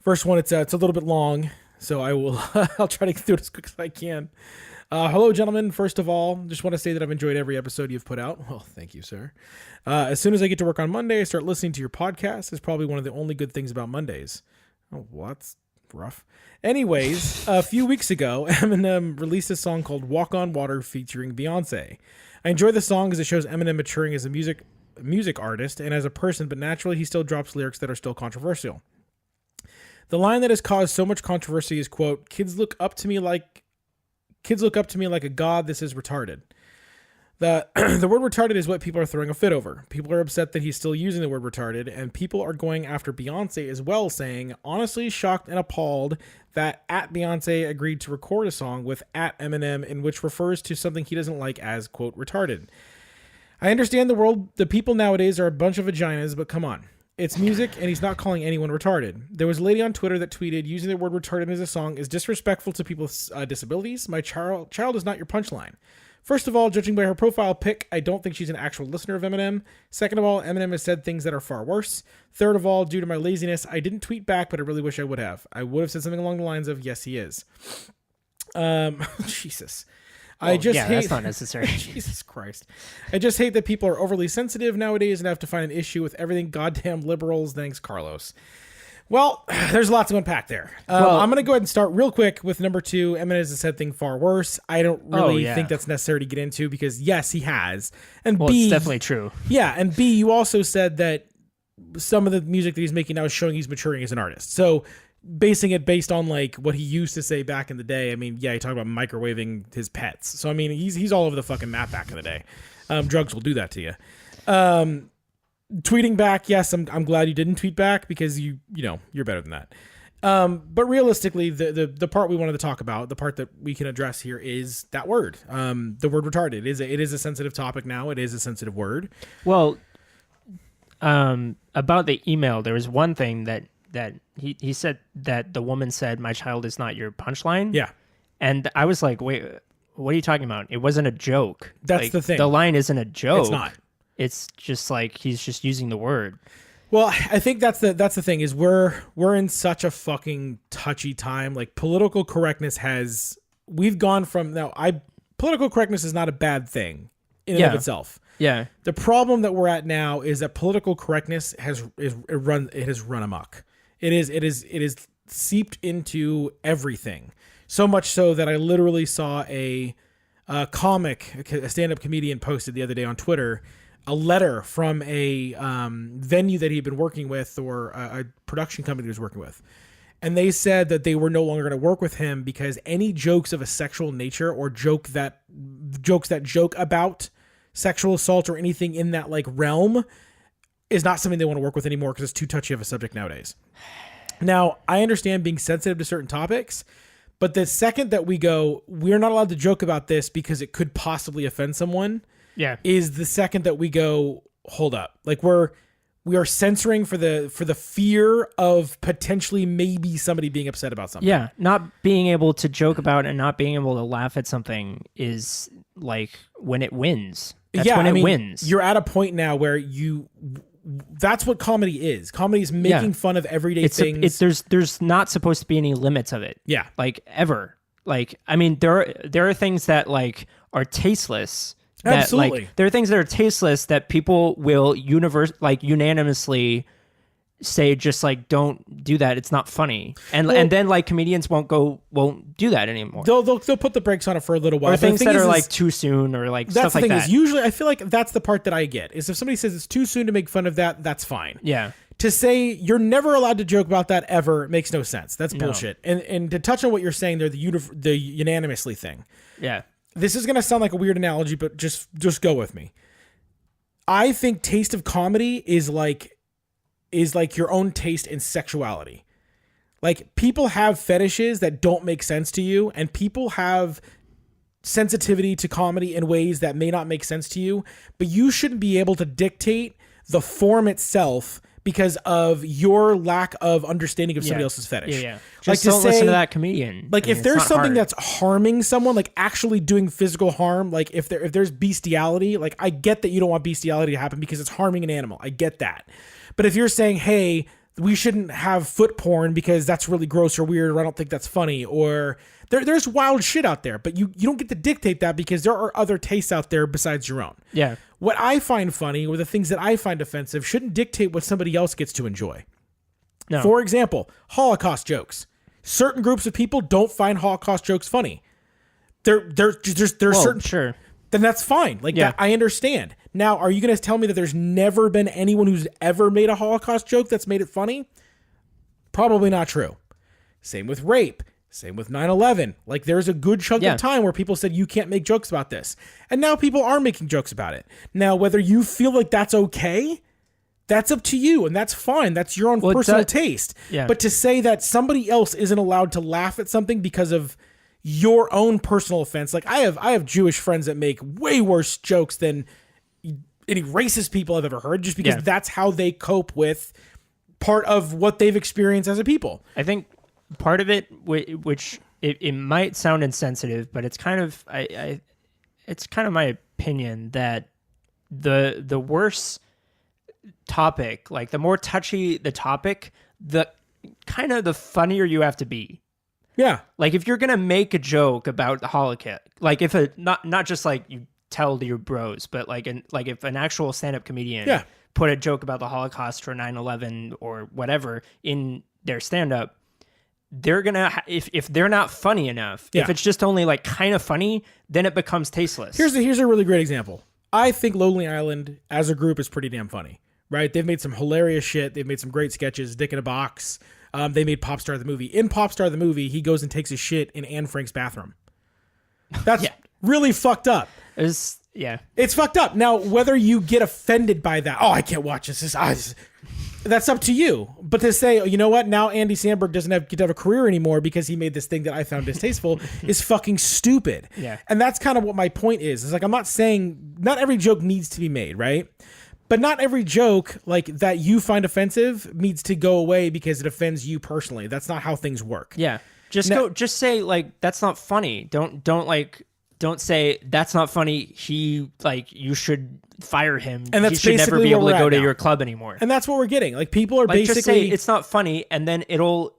First one, it's a little bit long, so I'll try to get through it as quick as I can. Hello, gentlemen. First of all, just want to say that I've enjoyed every episode you've put out. Well, thank you, sir. As soon as I get to work on Monday, I start listening to your podcast. It's probably one of the only good things about Mondays. Oh, well, that's rough. Anyways, a few weeks ago, Eminem released a song called Walk on Water featuring Beyonce. I enjoy the song because it shows Eminem maturing as a music artist and as a person, but naturally he still drops lyrics that are still controversial. The line that has caused so much controversy is, quote, kids look up to me like a god. This is retarded. The word retarded is what people are throwing a fit over. People are upset that he's still using the word retarded, and people are going after Beyonce as well, saying, honestly shocked and appalled that @Beyonce agreed to record a song with @Eminem in which refers to something he doesn't like as, quote, retarded. I understand the people nowadays are a bunch of vaginas, but come on. It's music, and he's not calling anyone retarded. There was a lady on Twitter that tweeted, using the word retarded as a song is disrespectful to people with disabilities. My child is not your punchline. First of all, judging by her profile pic, I don't think she's an actual listener of Eminem. Second of all, Eminem has said things that are far worse. Third of all, due to my laziness, I didn't tweet back, but I really wish I would have. I would have said something along the lines of, yes, he is. Jesus. That's not necessary. Jesus Christ. I just hate that people are overly sensitive nowadays and have to find an issue with everything goddamn liberals. Thanks, Carlos. Well, there's lots to unpack there. I'm going to go ahead and start real quick with number 2. Eminem has said thing far worse. I don't really think that's necessary to get into because, yes, he has. And B, it's definitely true. Yeah, and B, you also said that some of the music that he's making now is showing he's maturing as an artist. So basing it based on like what he used to say back in the day. I mean, yeah, he talked about microwaving his pets. So I mean, he's all over the fucking map back in the day. Drugs will do that to you. Tweeting back, yes, I'm glad you didn't tweet back because you're better than that. But realistically, the part we wanted to talk about, the part that we can address here is that word. The word retarded. It is a sensitive topic now. It is a sensitive word. Well, about the email, there was one thing that he said that the woman said, my child is not your punchline. Yeah. And I was like, wait, what are you talking about? It wasn't a joke. That's the thing. The line isn't a joke. It's not. It's just like he's just using the word. Well, I think that's the thing is we're in such a fucking touchy time. Like political correctness we've gone from political correctness is not a bad thing in and of itself. Yeah. The problem that we're at now is that political correctness has run amok. It is seeped into everything. So much so that I literally saw a stand-up comedian posted the other day on Twitter a letter from a venue that he'd been working with or a production company he was working with. And they said that they were no longer going to work with him because any jokes of a sexual nature or jokes that joke about sexual assault or anything in that like realm is not something they want to work with anymore because it's too touchy of a subject nowadays. Now, I understand being sensitive to certain topics, but the second that we go, we're not allowed to joke about this because it could possibly offend someone, is the second that we go, hold up. Like we are censoring for the fear of potentially maybe somebody being upset about something. Yeah, not being able to joke about and not being able to laugh at something is like when it wins. That's when it wins. You're at a point now where that's what comedy is. Comedy is making fun of everyday things. There's not supposed to be any limits of it. Yeah. Like ever. Like, I mean, there are things that like are tasteless. Absolutely. Like, there are things that are tasteless that people will unanimously say, just like, don't do that. It's not funny. And then like comedians won't do that anymore. They'll put the brakes on it for a little while. Or things that are like too soon or like stuff like that. That's the thing is usually I feel like that's the part that I get is if somebody says it's too soon to make fun of that, that's fine. Yeah. To say you're never allowed to joke about that ever makes no sense. That's bullshit. And to touch on what you're saying there, the unanimously thing. Yeah. This is going to sound like a weird analogy, but just go with me. I think taste of comedy is like your own taste in sexuality. Like people have fetishes that don't make sense to you, and people have sensitivity to comedy in ways that may not make sense to you, but you shouldn't be able to dictate the form itself because of your lack of understanding of somebody else's fetish. Yeah. Just don't listen to that comedian. Like if there's something that's harming someone, like actually doing physical harm, like if there's bestiality, like I get that you don't want bestiality to happen because it's harming an animal. I get that. But if you're saying, hey, we shouldn't have foot porn because that's really gross or weird, or I don't think that's funny, or there's wild shit out there, but you don't get to dictate that because there are other tastes out there besides your own. Yeah. What I find funny or the things that I find offensive shouldn't dictate what somebody else gets to enjoy. No. For example, Holocaust jokes. Certain groups of people don't find Holocaust jokes funny. There's certain... Sure. Then that's fine. Like that, I understand. Now, are you going to tell me that there's never been anyone who's ever made a Holocaust joke that's made it funny? Probably not true. Same with rape. Same with 9/11. Like there's a good chunk of time where people said you can't make jokes about this. And now people are making jokes about it. Now, whether you feel like that's okay, that's up to you, and that's fine. That's your own personal taste. Yeah. But to say that somebody else isn't allowed to laugh at something because of your own personal offense, like I have Jewish friends that make way worse jokes than any racist people I've ever heard, just because that's how they cope with part of what they've experienced as a people. I think part of it, which it might sound insensitive, but it's kind of it's kind of my opinion that the worse topic, like the more touchy the topic, the kind of the funnier you have to be. Yeah. Like if you're gonna make a joke about the Holocaust, like if not just like you tell to your bros, but like if an actual stand-up comedian put a joke about the Holocaust or 9/11 or whatever in their stand-up, they're gonna if they're not funny enough, if it's just only like kind of funny, then it becomes tasteless. Here's a really great example. I think Lonely Island as a group is pretty damn funny, right? They've made some hilarious shit. They've made some great sketches. Dick in a Box. They made Popstar the movie. In Popstar the movie, he goes and takes his shit in Anne Frank's bathroom. That's really fucked up. It's fucked up. Now, whether you get offended by that, I can't watch this. That's up to you. But to say, you know what, now Andy Samberg doesn't get to have a career anymore because he made this thing that I found distasteful is fucking stupid. Yeah. And that's kind of what my point is. It's like, I'm not saying not every joke needs to be made, right? But not every joke like that you find offensive needs to go away because it offends you personally. That's not how things work. Yeah. Just say like, that's not funny. Don't say that's not funny. You should fire him. And that's he should never be able to go to your club anymore. And that's what we're getting. Like people are basically just say it's not funny, and then it'll.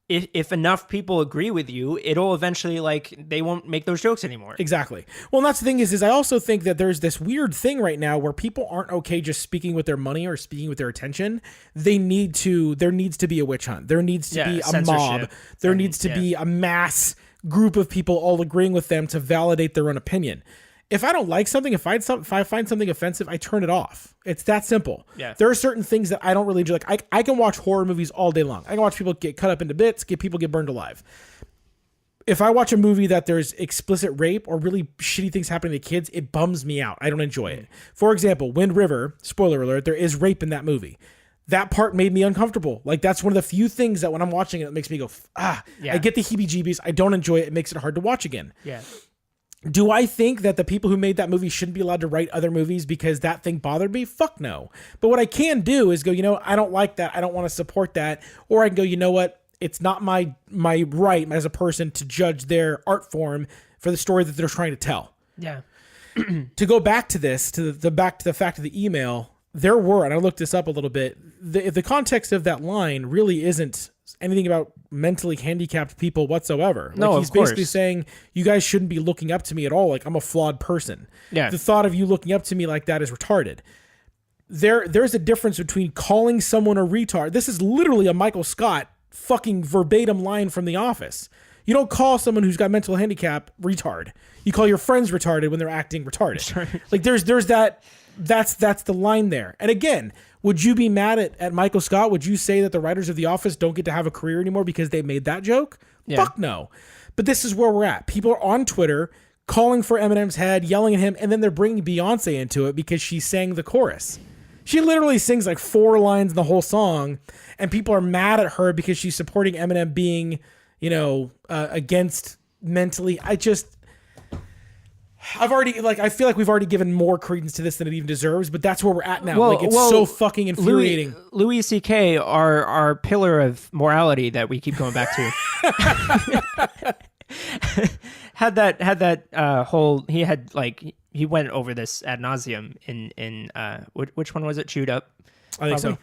If enough people agree with you, it'll eventually they won't make those jokes anymore. Exactly. Well, and that's the thing is I also think that there's this weird thing right now where people aren't okay just speaking with their money or speaking with their attention. There needs to be a witch hunt. There needs to be a mob. There needs to be a mass group of people all agreeing with them to validate their own opinion. If I don't like something, if I find something offensive, I turn it off. It's that simple. Yeah. There are certain things that I don't really enjoy. Like I can watch horror movies all day long. I can watch people get cut up into bits, people get burned alive. if I watch a movie that there's explicit rape or really shitty things happening to kids, it bums me out. I don't enjoy it. For example, Wind River, spoiler alert, there is rape in that movie. That part made me uncomfortable. Like, that's one of the few things that when I'm watching it, it makes me go, I get the heebie-jeebies. I don't enjoy it. It makes it hard to watch again. Yeah. Do I think that the people who made that movie shouldn't be allowed to write other movies because that thing bothered me? Fuck no. But what I can do is go, I don't like that. I don't want to support that. Or I can go, you know what? It's not my right as a person to judge their art form for the story that they're trying to tell. Yeah. To go back to this, back to the fact of the email, there were, and I looked this up a little bit, the context of that line really isn't anything about mentally handicapped people whatsoever. No, he's basically saying, you guys shouldn't be looking up to me at all. Like, I'm a flawed person. Yeah. The thought of you looking up to me like that is retarded. There's a difference between calling someone a retard. This is literally a Michael Scott fucking verbatim line from The Office. You don't call someone who's got mental handicap retard. You call your friends retarded when they're acting retarded. Sure. Like, there's that. That's the line there. And again, would you be mad at Michael Scott? Would you say that the writers of The Office don't get to have a career anymore because they made that joke? Yeah. Fuck no. But this is where we're at. People are on Twitter calling for Eminem's head, yelling at him, and then they're bringing Beyonce into it because she sang the chorus. She literally sings like 4 lines in the whole song, and people are mad at her because she's supporting Eminem being, against mentally. I feel like we've already given more credence to this than it even deserves, but that's where we're at now. It's so fucking infuriating. Louis C.K., our pillar of morality that we keep going back to, had that whole, he went over this ad nauseum in which one was it? Chewed Up? I think so.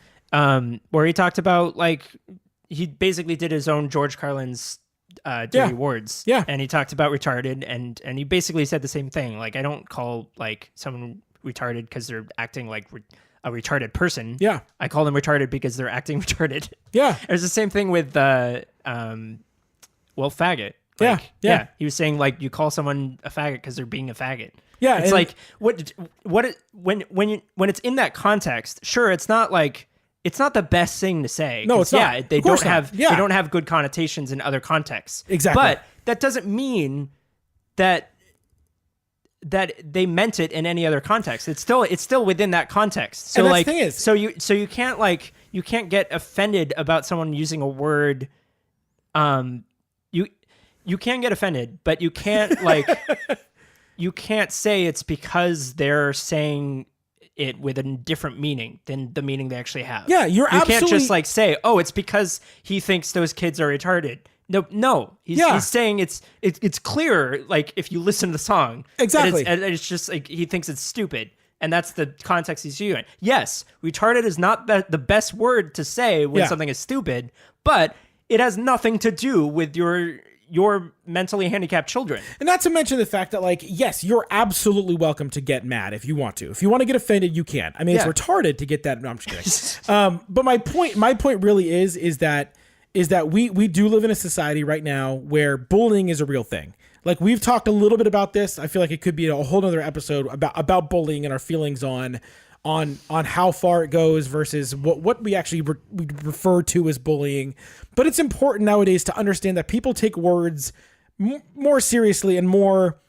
Where he talked about, he basically did his own George Carlin's dirty words. Yeah. And he talked about retarded, and he basically said the same thing. Like, I don't call someone retarded because they're acting like a retarded person. Yeah. I call them retarded because they're acting retarded. Yeah. It's the same thing with faggot. Yeah. He was saying, you call someone a faggot because they're being a faggot. Yeah. It's when it's in that context, sure, it's not the best thing to say. No, it's not. Yeah, they don't have good connotations in other contexts. Exactly. But that doesn't mean that they meant it in any other context. It's still within that context. So and the thing is, you can't get offended about someone using a word. You can get offended, but you can't you can't say it's because they're saying it with a different meaning than the meaning they actually have. Yeah, you can't just say, oh, it's because he thinks those kids are retarded. No. He's saying it's clear, if you listen to the song. Exactly. And it's just he thinks it's stupid. And that's the context he's using. Yes, retarded is not the best word to say when something is stupid, but it has nothing to do with your mentally handicapped children. And not to mention the fact that, yes, you're absolutely welcome to get mad if you want to. If you want to get offended, you can. I mean, it's retarded to get that. No, I'm just kidding. But my point really is that we do live in a society right now where bullying is a real thing. We've talked a little bit about this. I feel like it could be a whole other episode about bullying and our feelings on how far it goes versus what we actually we refer to as bullying. But it's important nowadays to understand that people take words more seriously and more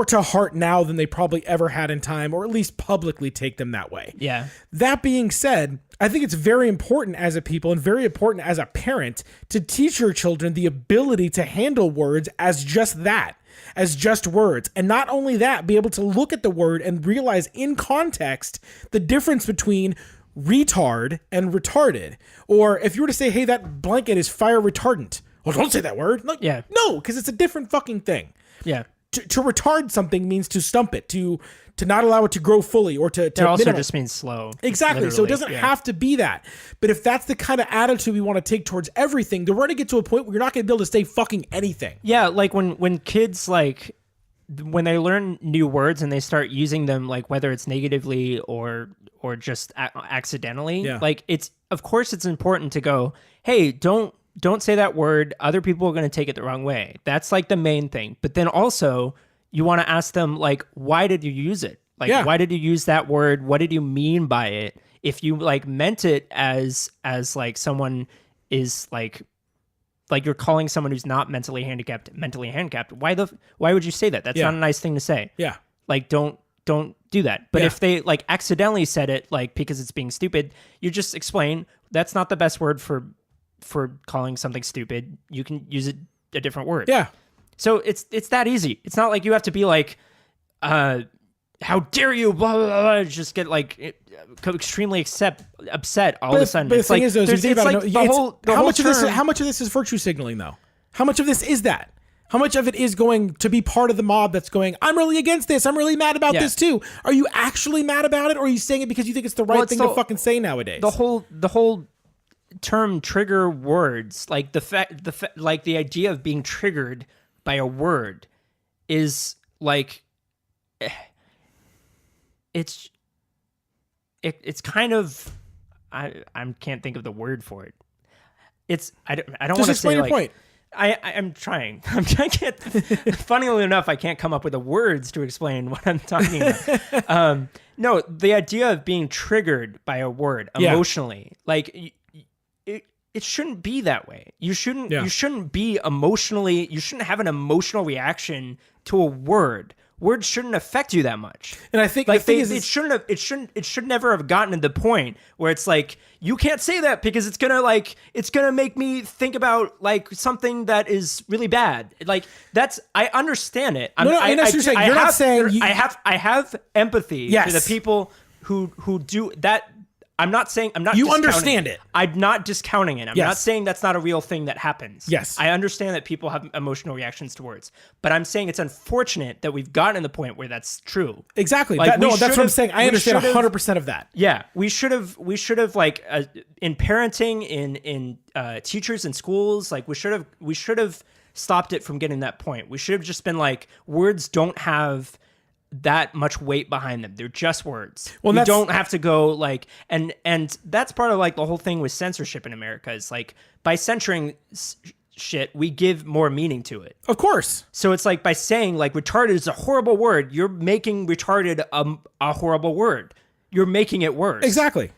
to heart now than they probably ever had in time, or at least publicly take them that way. Yeah. That being said, I think it's very important as a people and very important as a parent to teach your children the ability to handle words as just that. As just words. And not only that, be able to look at the word and realize in context the difference between retard and retarded. Or if you were to say, hey, that blanket is fire retardant. Well, don't say that word. No, because it's a different fucking thing. Yeah. To retard something means to stump it, to not allow it to grow fully, or to it also just means slow. Exactly. So it doesn't have to be that. But if that's the kind of attitude we want to take towards everything, then we're going to get to a point where you're not going to be able to say fucking anything. Yeah, when kids when they learn new words and they start using them, whether it's negatively or just accidentally, of course it's important to go, hey, don't say that word. Other people are going to take it the wrong way. That's the main thing. But then also you want to ask them why did you use it? Why did you use that word? What did you mean by it? If you meant it as someone is like you're calling someone who's not mentally handicapped. Why would you say that? That's not a nice thing to say. Yeah. Like, don't do that. But if they like accidentally said it, like because it's being stupid, you just explain that's not the best word for calling something stupid. You can use a different word. Yeah. So it's that easy. It's not like you have to be like, how dare you, blah, blah, blah, just get like extremely upset all of a sudden. But it's the thing like, is, though, there's, it's like the whole how much term, of this is virtue signaling, though? How much of this is that? How much of it is going to be part of the mob that's going, I'm really against this. I'm really mad about this too. Are you actually mad about it, or are you saying it because you think it's the right thing to fucking say nowadays? The whole term trigger words, like like the idea of being triggered by a word is like it's kind of I can't think of the word for it. I don't want to say your like, point. I'm trying. I can't. Funnily enough, I can't come up with the words to explain what I'm talking about. No, the idea of being triggered by a word emotionally, like it shouldn't be that way. You shouldn't. You shouldn't be emotionally. You shouldn't have an emotional reaction to a word. Words shouldn't affect you that much. And I think like it should never have gotten to the point where it's like, you can't say that because it's gonna make me think about like something that is really bad. Like I understand it. I have empathy to the people who do that. I'm not you understand it. I'm not discounting it. I'm not saying that's not a real thing that happens. Yes. I understand that people have emotional reactions to words, but I'm saying it's unfortunate that we've gotten to the point where that's true. Exactly. Like, that's what I'm saying. I understand 100% of that. Yeah. We should have like in parenting, in teachers in schools, like we should have stopped it from getting that point. We should have just been like, words don't have that much weight behind them. They're just words. Well, you don't have to go like, and that's part of like the whole thing with censorship in America is like, by censoring shit, we give more meaning to it. Of course. So it's like by saying like retarded is a horrible word, you're making retarded a horrible word. You're making it worse. Exactly.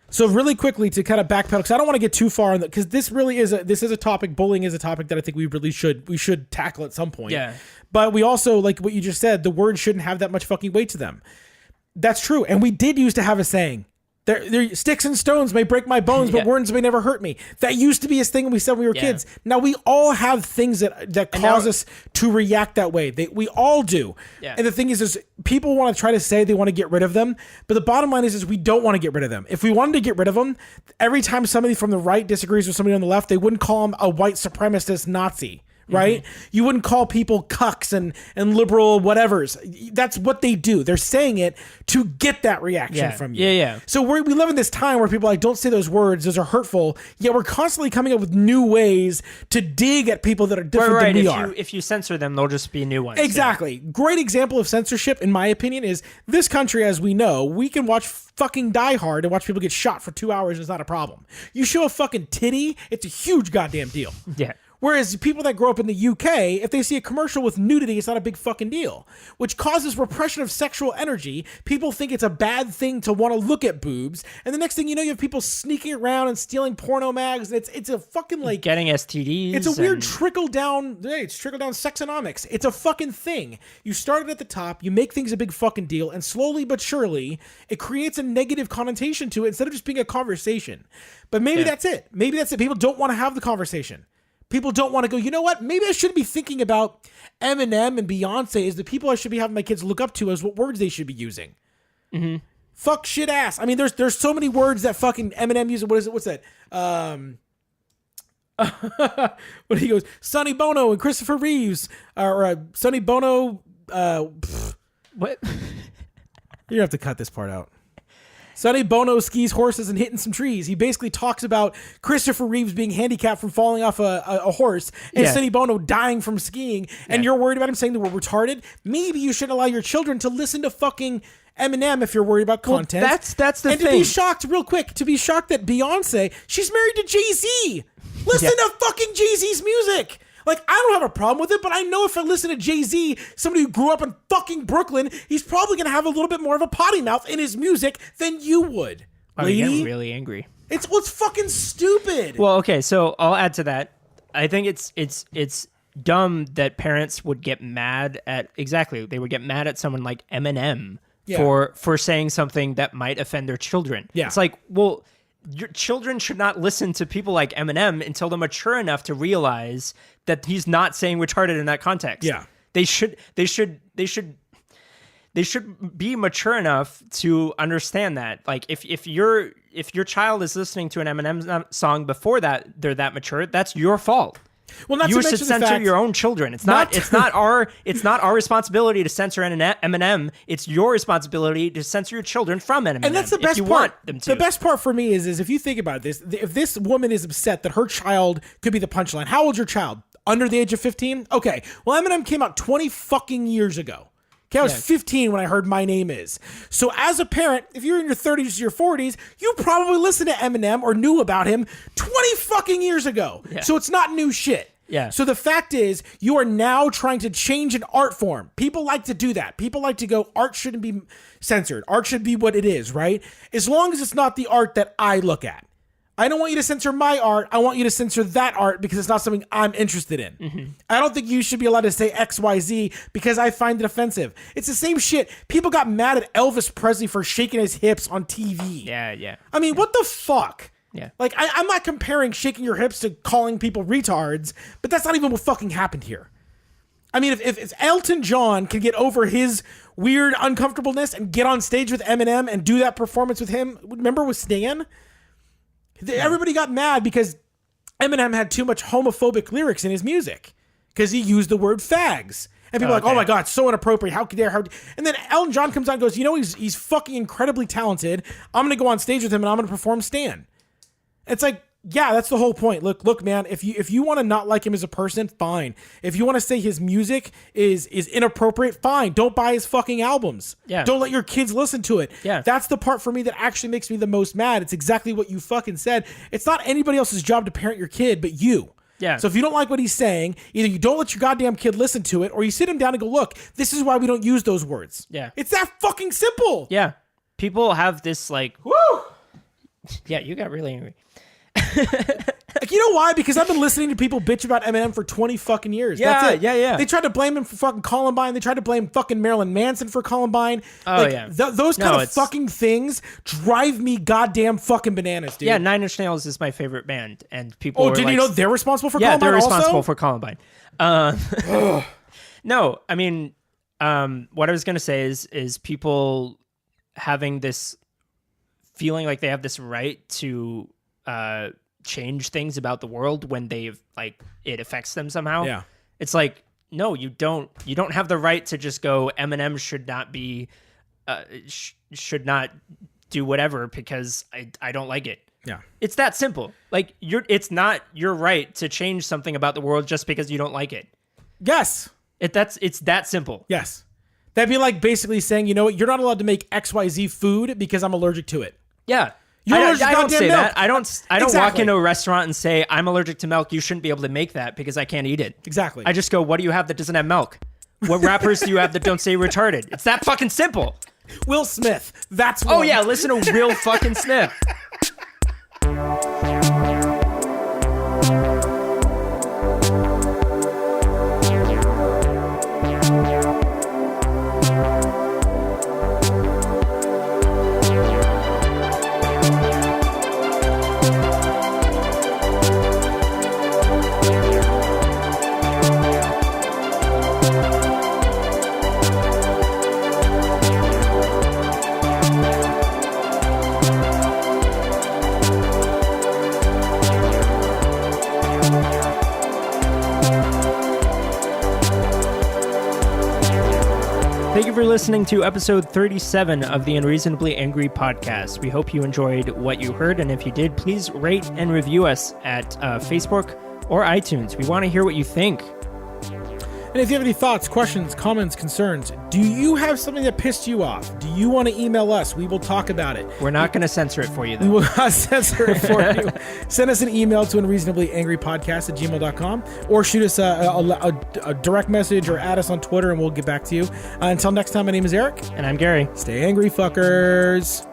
So really quickly to kind of backpedal, because I don't want to get too far in because this really is a topic. Bullying is a topic that I think we should tackle at some point. Yeah. But we also, like what you just said, the word shouldn't have that much fucking weight to them. That's true. And we did used to have a saying. There, sticks and stones may break my bones, but words may never hurt me. That used to be a thing when we said when we were kids. Now we all have things that cause us to react that way. We all do. Yeah. And the thing is people want to try to say they want to get rid of them, but the bottom line is we don't want to get rid of them. If we wanted to get rid of them, every time somebody from the right disagrees with somebody on the left, they wouldn't call them a white supremacist Nazi. Right? Mm-hmm. You wouldn't call people cucks and liberal whatevers. That's what they do. They're saying it to get that reaction from you. Yeah. So we live in this time where people are like, don't say those words. Those are hurtful. Yet we're constantly coming up with new ways to dig at people that are different than we are. If you censor them, they'll just be new ones. Exactly. Yeah. Great example of censorship, in my opinion, is this country, as we know, we can watch fucking Die Hard and watch people get shot for 2 hours. It's not a problem. You show a fucking titty, it's a huge goddamn deal. Yeah. Whereas people that grow up in the UK, if they see a commercial with nudity, it's not a big fucking deal, which causes repression of sexual energy. People think it's a bad thing to want to look at boobs. And the next thing you know, you have people sneaking around and stealing porno mags. It's a fucking like getting STDs. It's a weird trickle down. It's trickle down sexonomics. It's a fucking thing. You started at the top, you make things a big fucking deal, and slowly but surely it creates a negative connotation to it instead of just being a conversation. But maybe that's it. Maybe that's it. People don't want to have the conversation. People don't want to go, you know what? Maybe I shouldn't be thinking about Eminem and Beyonce as the people I should be having my kids look up to as what words they should be using. Mm-hmm. Fuck, shit, ass. I mean, there's so many words that fucking Eminem uses. What is it? What's that? What he goes, Sonny Bono and Christopher Reeves, or Sonny Bono. What? You have to cut this part out. Sonny Bono skis horses and hitting some trees. He basically talks about Christopher Reeves being handicapped from falling off a horse and Sonny Bono dying from skiing. And you're worried about him saying that we're retarded? Maybe you should allow your children to listen to fucking Eminem if you're worried about content. Well, that's the thing. And to be shocked, real quick, to be shocked that Beyonce, she's married to Jay-Z. Listen to fucking Jay-Z's music. Like, I don't have a problem with it, but I know if I listen to Jay-Z, somebody who grew up in fucking Brooklyn, he's probably going to have a little bit more of a potty mouth in his music than you would. Oh, lady. You get really angry. It's fucking stupid. Well, okay, so I'll add to that. I think it's dumb that parents would get mad at they would get mad at someone like Eminem for saying something that might offend their children. Yeah. It's like, well, your children should not listen to people like Eminem until they're mature enough to realize that he's not saying retarded in that context. Yeah. They should be mature enough to understand that. Like if your child is listening to an Eminem song before that they're that mature, that's your fault. Well, not you to should censor your own children. It's not our responsibility to censor Eminem. It's your responsibility to censor your children from Eminem. And that's the best part. Want them to. The best part for me is if you think about this, if this woman is upset that her child could be the punchline, how old's your child? Under the age of 15? Okay. Well, Eminem came out 20 fucking years ago. Okay, I was 15 when I heard My Name Is. So as a parent, if you're in your 30s or your 40s, you probably listened to Eminem or knew about him 20 fucking years ago. Yeah. So it's not new shit. Yeah. So the fact is, you are now trying to change an art form. People like to do that. People like to go, art shouldn't be censored. Art should be what it is, right? As long as it's not the art that I look at. I don't want you to censor my art. I want you to censor that art because it's not something I'm interested in. Mm-hmm. I don't think you should be allowed to say XYZ because I find it offensive. It's the same shit. People got mad at Elvis Presley for shaking his hips on TV. Yeah. I mean, what the fuck? Yeah. Like, I'm not comparing shaking your hips to calling people retards, but that's not even what fucking happened here. I mean, if Elton John can get over his weird uncomfortableness and get on stage with Eminem and do that performance with him, remember with Stan? Everybody got mad because Eminem had too much homophobic lyrics in his music because he used the word fags. And people are like, oh my God, so inappropriate. How could dare? And then Elton John comes out and goes, you know, he's fucking incredibly talented. I'm going to go on stage with him and I'm going to perform Stan. It's like, yeah, that's the whole point. Look, man, if you want to not like him as a person, fine. If you want to say his music is inappropriate, fine. Don't buy his fucking albums. Yeah. Don't let your kids listen to it. Yeah. That's the part for me that actually makes me the most mad. It's exactly what you fucking said. It's not anybody else's job to parent your kid, but you. Yeah. So if you don't like what he's saying, either you don't let your goddamn kid listen to it, or you sit him down and go, look, this is why we don't use those words. Yeah. It's that fucking simple. Yeah. People have this like, woo! Yeah, you got really angry. Like, you know why? Because I've been listening to people bitch about Eminem for 20 fucking years. Yeah, that's it. yeah. They tried to blame him for fucking Columbine. They tried to blame fucking Marilyn Manson for Columbine. Oh, like, yeah. Those kind of fucking things drive me goddamn fucking bananas, dude. Yeah, Nine Inch Nails is my favorite band. And people Oh, did you know they're responsible for Columbine? Yeah, they're responsible also? For Columbine. No, I mean, what I was going to say is people having this feeling like they have this right to change things about the world when they've like it affects them somehow. Yeah. It's like, no, you don't have the right to just go Eminem should not be should not do whatever because I don't like it. Yeah. It's that simple. Like it's not your right to change something about the world just because you don't like it. Yes. It's that simple. Yes. That'd be like basically saying, you know what, you're not allowed to make XYZ food because I'm allergic to it. Yeah. I don't say milk. That. I don't walk into a restaurant and say, I'm allergic to milk. You shouldn't be able to make that because I can't eat it. Exactly. I just go, what do you have that doesn't have milk? What rappers do you have that don't say retarded? It's that fucking simple. Will Smith. That's one. Oh, yeah. Listen to Will fucking Smith. Thank you for listening to episode 37 of the Unreasonably Angry podcast. We hope you enjoyed what you heard, and if you did, please rate and review us at Facebook or iTunes. We want to hear what you think. And if you have any thoughts, questions, comments, concerns, do you have something that pissed you off? Do you want to email us? We will talk about it. We're not going to censor it for you, though. We will not censor it for you. Send us an email to unreasonablyangrypodcast@gmail.com or shoot us a direct message or add us on Twitter and we'll get back to you. Until next time, my name is Eric. And I'm Gary. Stay angry, fuckers.